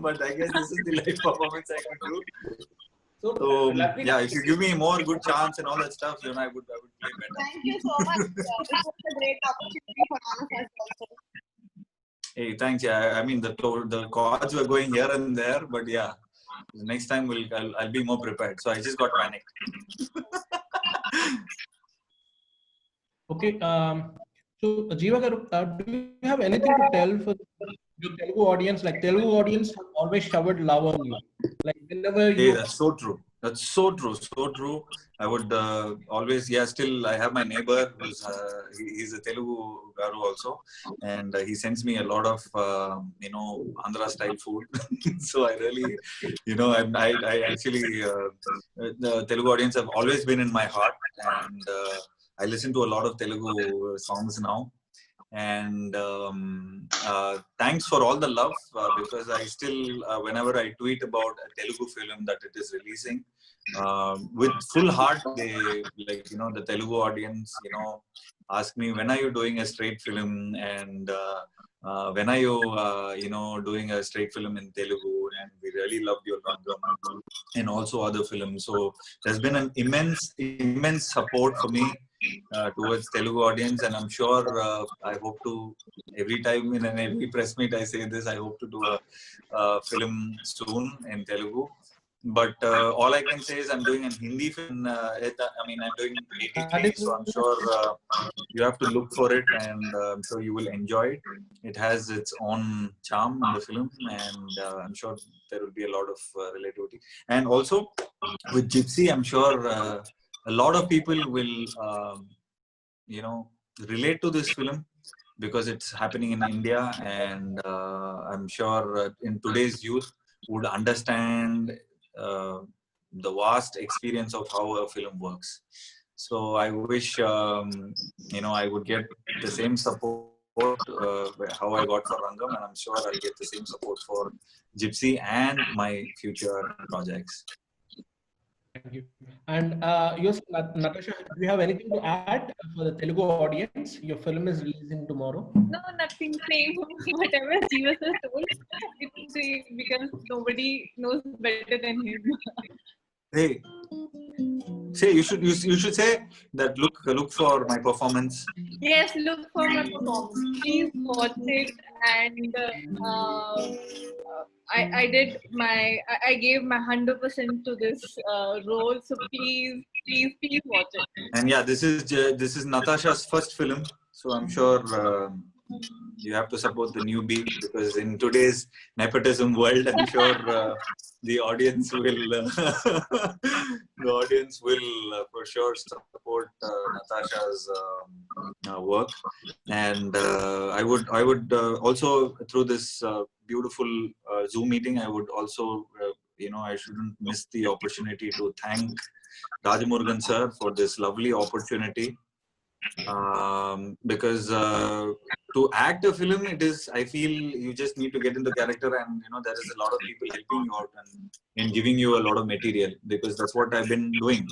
but I guess this is the live performance I could do. So, Lavina, yeah, if you give me more good chance and all that stuff, I would play better. Thank you so much. It was a great opportunity for all of us also. Hey, thanks. Yeah, I mean the chords were going here and there, but yeah, next time I'll be more prepared. So I just got panicked. Okay. So Jeeva garu, do you have anything to tell for your Telugu audience? Like Telugu audience have always showered love on you. Like whenever Hey, you. that's so true. That's so true. So true. I would always, yeah, still I have my neighbor who's, he's a Telugu garu also. And he sends me a lot of, Andhra style food. So I really, I actually, the Telugu audience have always been in my heart. And I listen to a lot of Telugu songs now. And thanks for all the love, because I still, whenever I tweet about a Telugu film that it is releasing, with full heart, they the Telugu audience, ask me, when are you doing a straight film, and when are you, doing a straight film in Telugu, and we really loved your Rangam and also other films. So there's been an immense support for me towards Telugu audience, and I'm sure I hope to, every time in every press meet I say this, I hope to do a film soon in Telugu. But all I can say is I'm doing a Hindi film. I'm doing 83, so I'm sure you have to look for it, and I'm sure you will enjoy it. It has its own charm in the film, and I'm sure there will be a lot of relativity. And also with Gypsy, I'm sure a lot of people will, relate to this film because it's happening in India, and I'm sure in today's youth would understand the vast experience of how a film works. So I wish, I would get the same support how I got for Rangam, and I'm sure I'll get the same support for Gypsy and my future projects. Thank you. And yes, Natasha, do you have anything to add for the Telugu audience? Your film is releasing tomorrow. No, nothing. Same. Whatever Jeeva sir told, it's because nobody knows better than him. Hey, you should say that look for my performance. Yes, look for my performance. Please watch it, and I did I gave my 100% to this role. So please watch it. And yeah, this is Natasha's first film, so I'm sure you have to support the newbie, because in today's nepotism world, I'm sure the audience will for sure support Natasha's work. And I would also, through this beautiful Zoom meeting, I would also I shouldn't miss the opportunity to thank Rajamurugan sir for this lovely opportunity. Because to act a film, I feel you just need to get into character, and there is a lot of people helping you out and giving you a lot of material, because that's what I've been doing.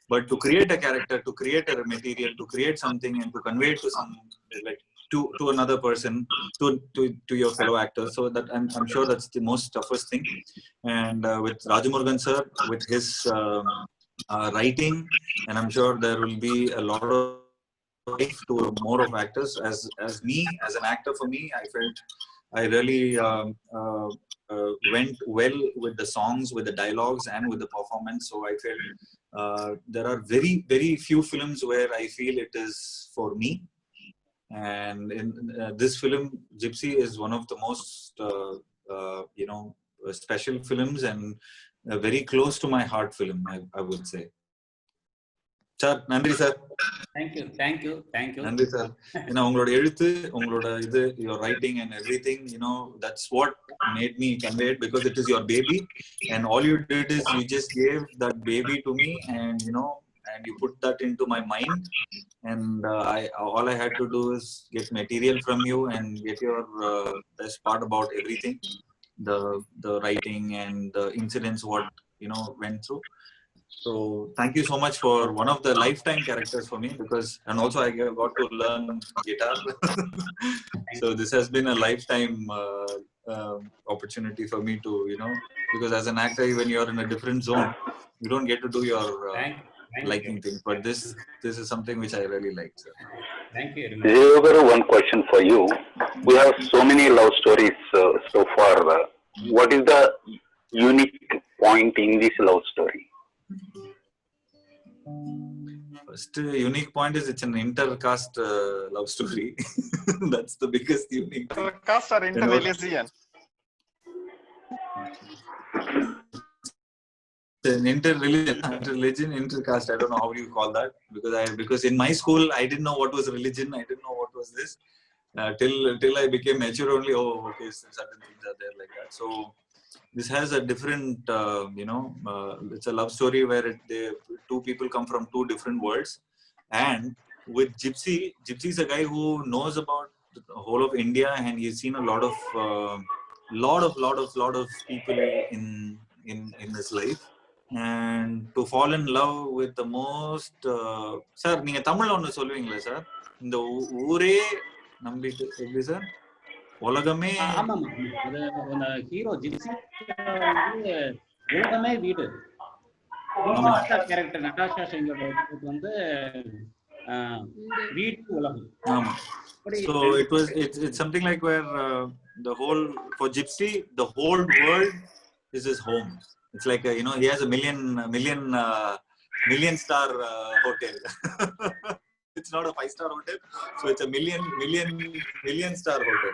But to create a character, to create a material, to create something and to convey it to to another person, to your fellow actors, so that I'm sure that's the most toughest thing. And with Rajamurugan sir, with his writing, and I'm sure there will be a lot of life to more of actors. As me, as an actor, for me, I felt I really went well with the songs, with the dialogues, and with the performance. So I felt there are very, very few films where I feel it is for me. And in this film, Gypsy is one of the most special films, and very close to my heart film, I would say. Sir, Nandri sir. Thank you. Nandri sir. Ungalோட எழுத்து, ungalோட your writing and everything, that's what made me convey it, because it is your baby, and all you did is you just gave that baby to me, and and you put that into my mind, and all I had to do is get material from you and get your best part about everything, the writing and the incidents what went through. So thank you so much for one of the lifetime characters for me, and also I got to learn guitar. So this has been a lifetime opportunity for me to, because as an actor, when you're in a different zone, you don't get to do your liking thing. But this is something which I really like, sir. Thank you. Jiva, one question for you. We have so many love stories so far. What is the unique point in this love story? First unique point is it's an intercaste love story. That's the biggest unique thing. Intercaste or interreligion? An interreligion, intercaste. I don't know how you call that, because in my school I didn't know what was religion. I didn't know what was this till I became mature. Only okay, certain things are there like that. So this has a different, it's a love story where two people come from two different worlds. And with Gypsy is a guy who knows about the whole of India, and he's seen a lot of people in his life. And to fall in love with the most, sir, நீங்க தமிழ்ல ஒன்னு சொல்லுவீங்களா sir? இந்த ஊரே நம்பிட்டு எப்படி sir? உலகமே. ஆமா, அது அந்த ஹீரோ ஜிப்சி உலகமே வீடு. நட்டாஷா கேரக்டர், நட்டாஷா செஞ்சோட வந்து வீடு உலகம். ஆமா. So it's something like where for Gypsy the whole world is his home. It's like he has a million star hotel. It's not a 5-star hotel, so it's a million star hotel.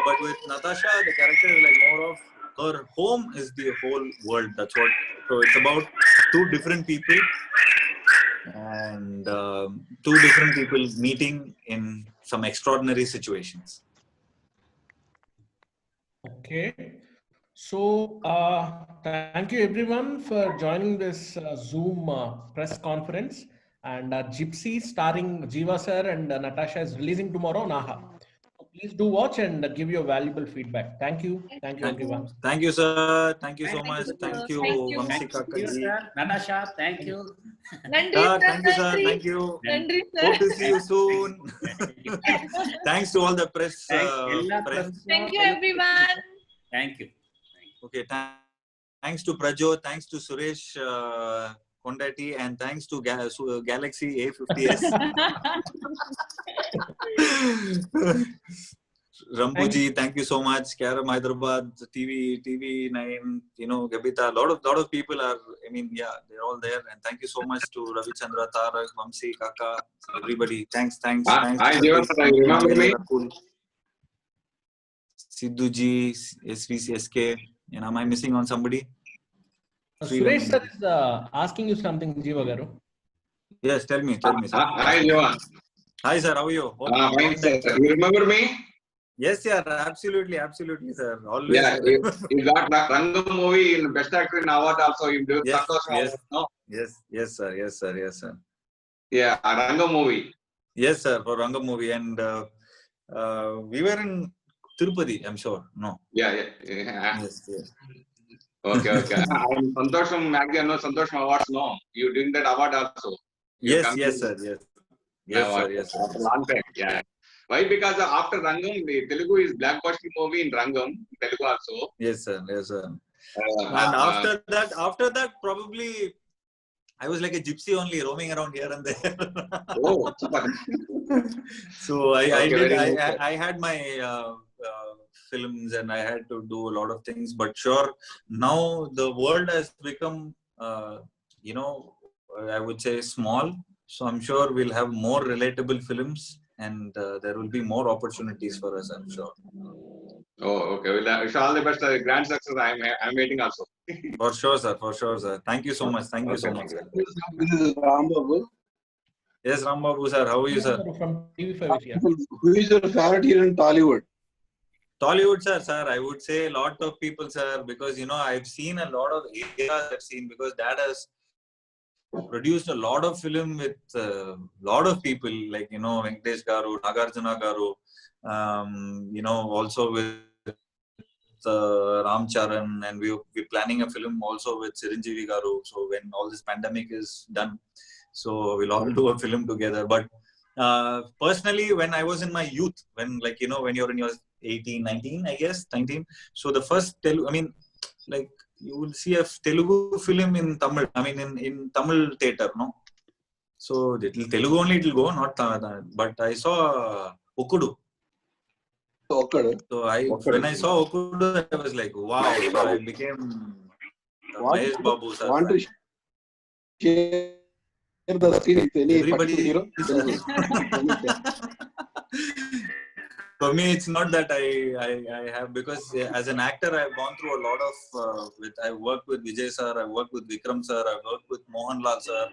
But with Natasha, the character is like more of her home is the whole world. That's what. So it's about two different people and two different people meeting in some extraordinary situations. Okay. So, thank you everyone for joining this Zoom press conference. And Gypsy, starring Jiva sir and Natasha, is releasing tomorrow on AHA. So please do watch and give your valuable feedback. Thank you everyone. Thank you, sir. Thank you so much. Thank you, Vamsi Kakaji. Natasha, thank you. Thank you, sir. Thank you. Hope to see you soon. Thanks to all the press friends. Thank you everyone. Thank you. Okay, thanks to Prajo, thanks to Suresh Kondati, and thanks to Galaxy A50s. Rampuji, thank you so much. Karam Hyderabad, TV9, Gabita, a lot of people are, they're all there. And thank you so much to Ravi Chandra, Tarak, Vamsi, Kaka, everybody. Thanks. I remember me. Sidhuji, SVCSK. Am I missing on somebody? Suresh sir is asking you something, Jiva Garu. Yes, tell me, sir. Hi, Jiva. Hi, sir. How are you? Fine, sir. You remember me? Yes, sir. Absolutely, sir. Always. Yeah, you got Rangam movie in Best Actor in Award also. You did Santosh. No? Yes, sir. Yeah, a Rangam movie. Yes, sir. For Rangam movie, and we were in Tirupati, I'm sure. No. Yeah. Yes. Okay. I'm Santosham magazine, no Santosham Awards, no. You did that award also. Yes, sir. Yes, sir. Long time. Yeah. Why? Because after Rangam, the Telugu is blockbuster movie in Rangam, Telugu also. Yes, sir. And after that, probably I was like a gypsy only, roaming around here and there. Oh, super. So I had my films and I had to do a lot of things. But sure, now the world has become, I would say small. So I'm sure we'll have more relatable films and there will be more opportunities for us, I'm sure. Oh, okay. Well, wish all the best. Grand success. I'm waiting also. For sure, sir. Thank you so much. Sir. This is Rambabu. Yes, Rambabu, sir. How are you, sir? From TV5 here. Who is your favorite hero in Tollywood? Tollywood, sir. I would say a lot of people, sir, because I've seen a lot of areas. Because Dad has produced a lot of film with a lot of people like Venkatesh Garu, Nagarjuna Garu, also with Ram Charan, and we're planning a film also with Chiranjeevi Garu. So when all this pandemic is done, so we'll all do a film together. But personally, when I was in my youth, when you're in your 18, 19, I guess, 19. So the first Telugu, I mean, like you will see a Telugu film in Tamil, I mean in Tamil theater, no? So Telugu only it will go, not Tamil, but I saw Okudu. Okudu. So when I saw Okudu, I was like, wow. So I became Mahesh Babu sir. Want to share the scene with any particular hero? For me, it's not that I have, because as an actor, I've gone through a lot of. I worked with Vijay sir, I worked with Vikram sir, I worked with Mohanlal sir,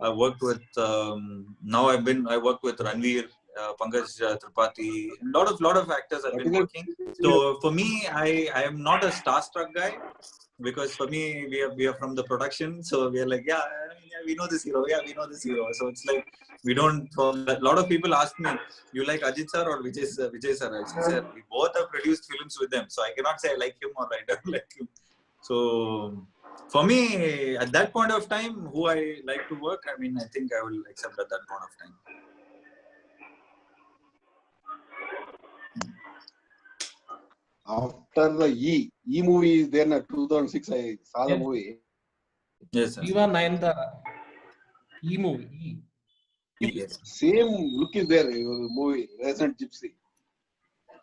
I worked with. Now I work with Ranveer, Pankaj Tripathi, lot of actors I've been working. So for me, I am not a starstruck guy, because for me we are from the production, so we are like yeah, we know this hero, so it's like we don't. A lot of people ask me, you like Ajit sir or Vijay sir? I said we both have produced films with them, so I cannot say I like him or I don't like him. So for me, at that point of time, who I like to work, I mean, I think I will accept at that point of time. After the E movie is there in 2006, I saw the movie. Yes, sir. Diva Nayantara. E movie. Yes. Same look is there in the movie, Resident Gypsy.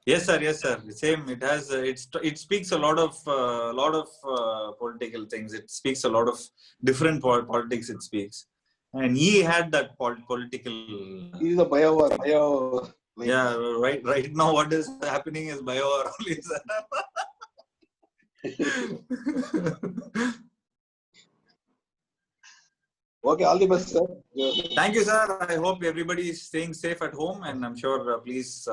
Yes, sir. Yes, sir. Same. It has. It speaks a lot of political things. It speaks a lot of different politics. It speaks, and he had that political. He is a bio. Yeah. Right now, what is happening is bio only, sir. Okay, all the best, sir. Thank you, sir. I hope everybody is staying safe at home, and I'm sure please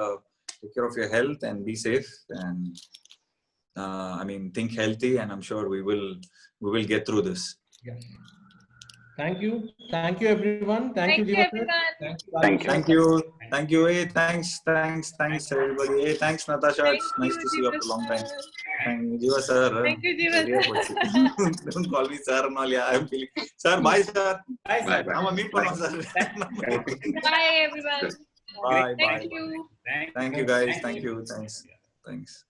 take care of your health and be safe, and I mean, think healthy, and I'm sure we will get through this. Yes. Thank you everyone. Thank you Diva sir. Thank you. Hey, thanks everybody. Hey, thanks Natasha. It's nice to see you after a long time. Thank you, Jiva sir. Thank you, Jiva sir. Don't call me sir and all. Yeah, I'm feeling. Sir, bye sir. Bye, sir. I'm a meet pannu, sir. Bye everyone. Bye. Thank you. Thank you guys. Thank you. Thanks.